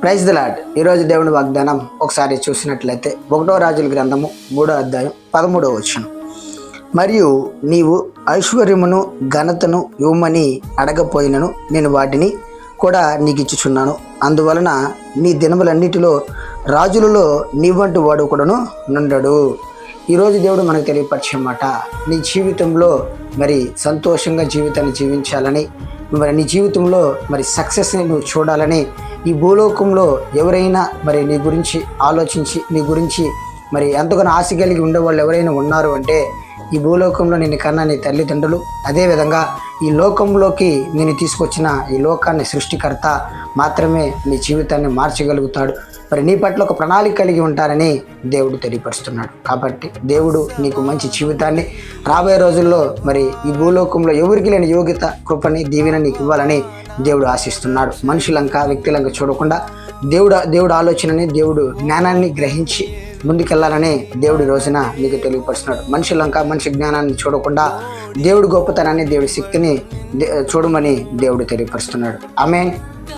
Praise the lord. ఈరోజు దేవుని వాగ్దానం ఒకసారి చూసినట్లయితే 1వ రాజుల గ్రంథము 3వ అధ్యాయం 13వ వచనం. మరియు నీవు ఐశ్వర్యమును ఘనతను ఇవ్వమని అడగపోయినను నేను వాటిని కూడా నీకు ఇచ్చుచున్నాను. అందువలన నీ దినములన్నిటిలో రాజులలో నీవంటి వాడు కూడాను నుండడు. ఈరోజు దేవుడు మనకు తెలియపరిచే మాట, నీ జీవితంలో మరి సంతోషంగా జీవితాన్ని జీవించాలని, మరి నీ జీవితంలో మరి సక్సెస్ని నువ్వు చూడాలని, ఈ భూలోకంలో ఎవరైనా మరి నీ గురించి ఆలోచించి నీ గురించి మరి ఎంతగానో ఆశ కలిగి ఉండేవాళ్ళు ఎవరైనా ఉన్నారు అంటే ఈ భూలోకంలో నిన్ను కన్నా నీ తల్లిదండ్రులు, అదేవిధంగా ఈ లోకంలోకి నేను తీసుకొచ్చిన ఈ లోకాన్ని సృష్టికర్త మాత్రమే నీ జీవితాన్ని మార్చగలుగుతాడు. మరి నీ పట్ల ఒక ప్రణాళిక కలిగి ఉంటారని దేవుడు తెలియపరుస్తున్నాడు. కాబట్టి దేవుడు నీకు మంచి జీవితాన్ని రాబోయే రోజుల్లో మరి ఈ భూలోకంలో ఎవరికి లేని యోగ్యత, కృపని, దీవెన నీకు ఇవ్వాలని దేవుడు ఆశిస్తున్నాడు. మనుషులంక వ్యక్తులంక చూడకుండా దేవుడు ఆలోచనని, దేవుడు జ్ఞానాన్ని గ్రహించి ముందుకెళ్లాలని దేవుడి రోజున నీకు తెలియపరుస్తున్నాడు. మనిషి జ్ఞానాన్ని చూడకుండా దేవుడి గొప్పతనాన్ని, దేవుడి శక్తిని చూడమని దేవుడు తెలియపరుస్తున్నాడు. ఆమేన్.